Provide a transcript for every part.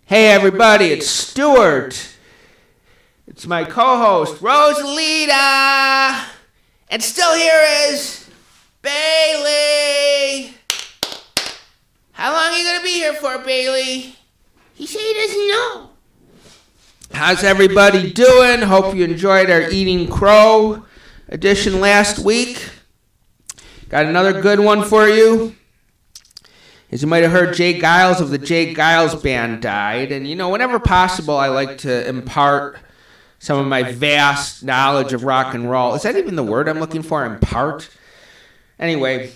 Hey everybody, it's Stuart. It's my co-host, Rosalita. And still here is Bailey. How long are you going to be here for, Bailey? He said he doesn't know. How's everybody doing? Hope you enjoyed our Eating Crow edition last week. Got another good one for you. As you might have heard, Jay Giles of the Jay Giles Band died. And, you know, whenever possible, I like to impart some of my vast knowledge of rock and roll. Is that even the word I'm looking for, impart? Anyway,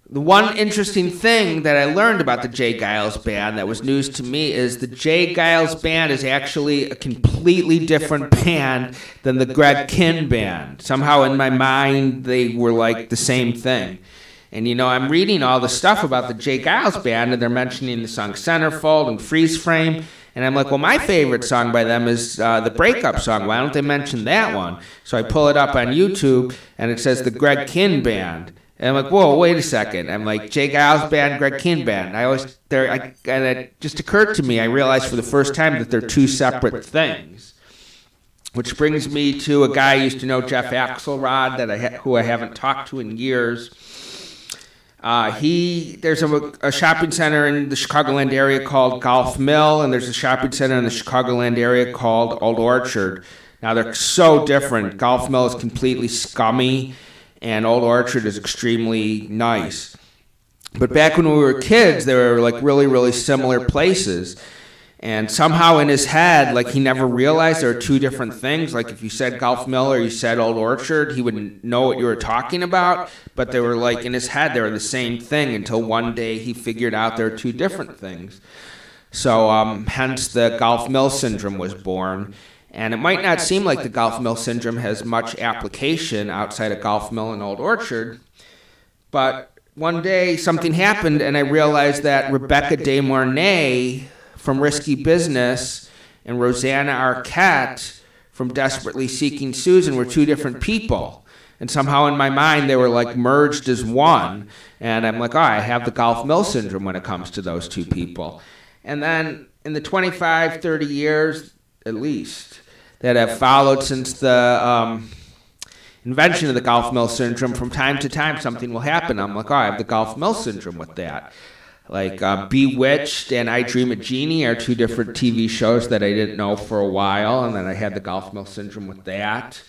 the one interesting thing that I learned about the Jay Giles Band that was news to me is the Jay Giles Band is actually a completely different band than the Greg Kihn Band. Somehow in my mind, they were like the same thing. And, you know, I'm reading all the stuff about the Jay Giles Band, and they're mentioning the song Centerfold and Freeze Frame. And I'm like, well, my favorite song by them is the breakup song. Why don't they mention that one? So I pull it up on YouTube, and it says the Greg Kihn Band. And I'm like, whoa, wait a second. I'm like, Jay Giles Band, Greg Kihn Band. And it just occurred to me, I realized for the first time that they're two separate things. Which brings me to a guy I used to know, Jeff Axelrod, who I haven't talked to in years. There's a shopping center in the Chicagoland area called Golf Mill, and there's a shopping center in the Chicagoland area called Old Orchard. Now, they're so different. Golf Mill is completely scummy, and Old Orchard is extremely nice. But back when we were kids, they were like really, really similar places. And somehow in his head, like he never realized there were two different things. Like if you said Golf Mill or you said Old Orchard, he wouldn't know what you were talking about. But they were like, in his head, they were the same thing until one day he figured out there were two different things. So hence the Golf Mill syndrome was born. And it might not seem like the Golf Mill syndrome has much application outside of Golf Mill and Old Orchard. But one day something happened and I realized that Rebecca De Mornay from Risky Business and Rosanna Arquette from Desperately Seeking Susan were two different people. And somehow in my mind they were like merged as one. And I'm like, oh, I have the Golf Mill syndrome when it comes to those two people. And then in the 25, 30 years at least that have followed since the invention of the Golf Mill syndrome, from time to time something will happen. I'm like, oh, I have the Golf Mill syndrome with that. Like Bewitched and I Dream a Genie are two different TV shows that I didn't know for a while, and then I had the Golf Mill syndrome with that.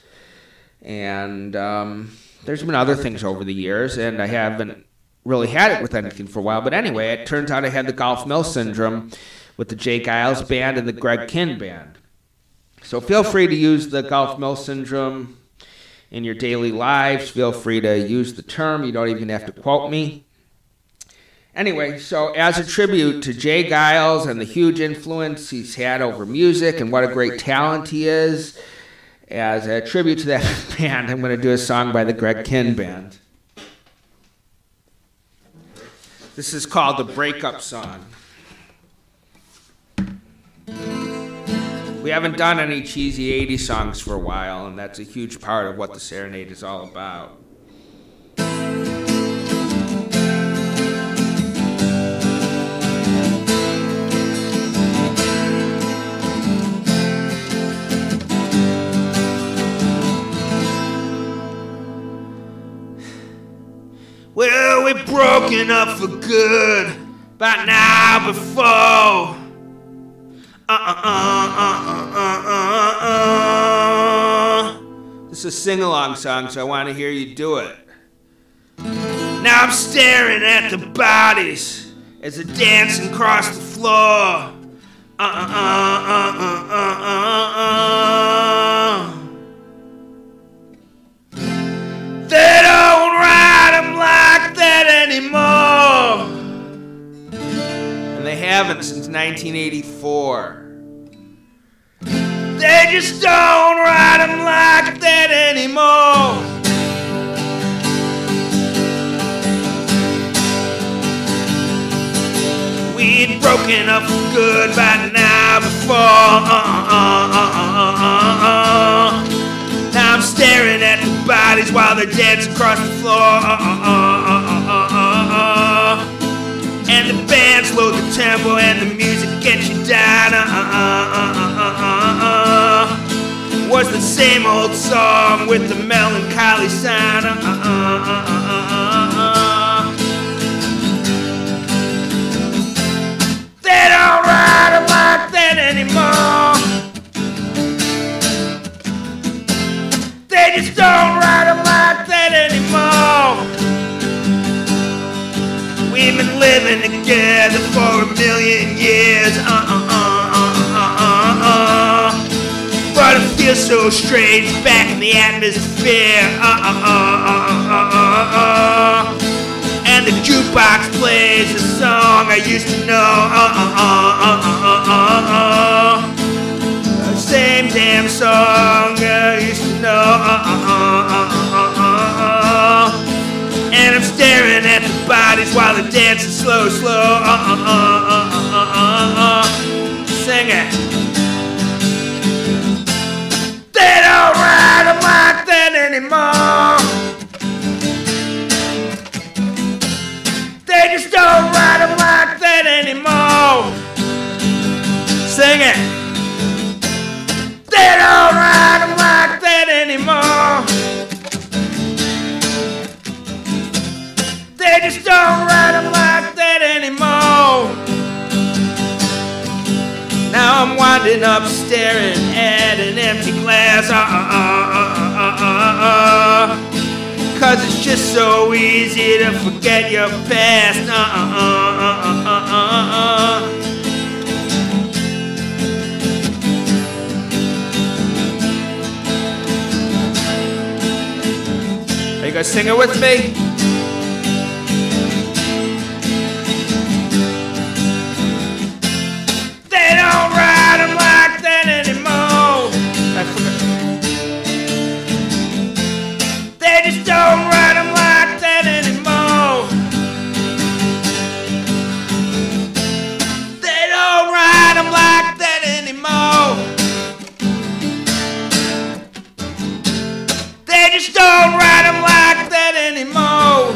And there's been other things over the years, and I haven't really had it with anything for a while. But anyway, it turns out I had the Golf Mill syndrome with the Jay Giles Band and the Greg Kihn Band. So feel free to use the Golf Mill syndrome in your daily lives. Feel free to use the term. You don't even have to quote me. Anyway, so as a tribute to Jay Giles and the huge influence he's had over music and what a great talent he is, as a tribute to that band, I'm going to do a song by the Greg Kihn Band. This is called the Breakup Song. We haven't done any cheesy 80s songs for a while, and that's a huge part of what the Serenade is all about. Well, we're broken up for good by now before. This is a sing-along song, so I want to hear you do it. Now I'm staring at the bodies as they're dancing across the floor. They don't ride 'em like that anymore. And they haven't since 1984. They just don't ride 'em like that anymore. We'd broken up for good by now before. Now I'm staring at the bodies while they're dancing across the floor. And the band slows the tempo and the music gets you down. Was the same old song with the melancholy sound. They don't ride them like that anymore. They just don't ride them like that anymore. We've been living together for 1,000,000 years. But it feels so strange back in the atmosphere. And the jukebox plays a song I used to know. Same damn song I used to know. And I'm staring at the bodies while they're dancing slow, slow. Sing it. They don't ride them like that anymore. They just don't ride them like that anymore. Sing it. They don't ride them like that anymore. They just don't ride them like that anymore. Now I'm winding up staring at an empty glass. 'Cause it's just so easy to forget your past. Are you guys singing with me? They don't ride them like that anymore. They just don't ride them like that anymore. They don't ride them like that anymore. They just don't ride them like that anymore.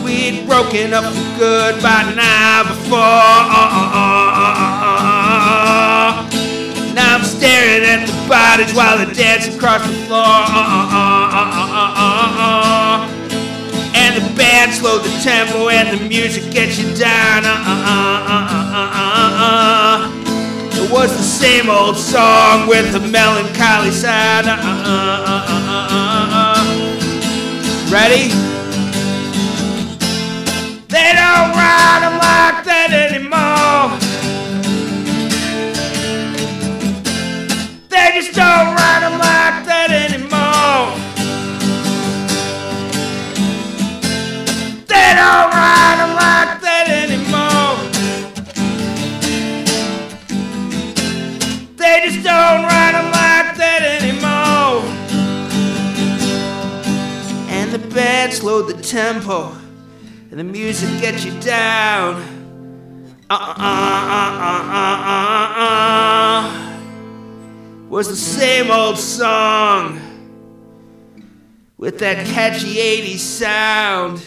We'd broken up for good by the night before. Now I'm staring at the bodies while they're dancing across the floor. And the band slowed the tempo and the music gets you down. It was the same old song with a melancholy sound. Ready? They don't ride them like that anymore. They just don't ride them like that anymore. They don't ride them like that anymore. They just don't ride them like that anymore. And the band slowed the tempo and the music gets you down. Was the same old song with that catchy 80s sound.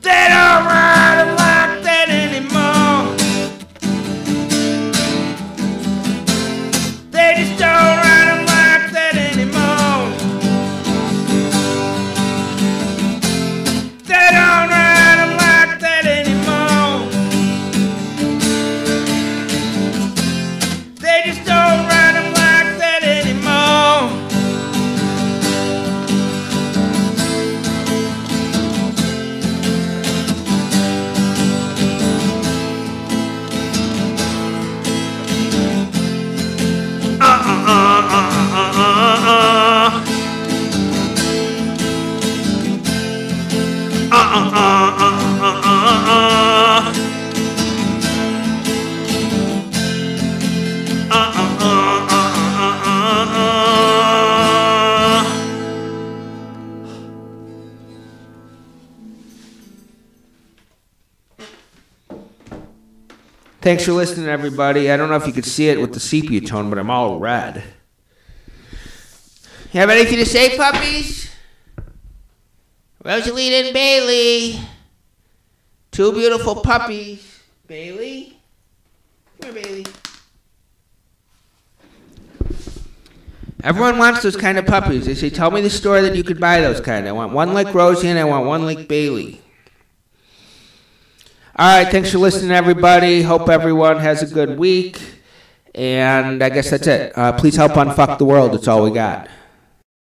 They don't ride them like that anymore. They just don't ride them like that anymore. They don't ride them like that anymore. They just don't ride them like that anymore. Thanks for listening, everybody. I don't know if you could see it with the sepia tone, but I'm all red. You have anything to say, puppies? Rosalina and Bailey. Two beautiful puppies. Bailey? Come here, Bailey. Everyone wants those kind of puppies. They say, tell me the store that you could buy those kind. I want one like Rosie and I want one like Bailey. All right, thanks for listening, everybody. Hope everyone has a good week. And I guess that's it. Please help unfuck the world. It's all we got.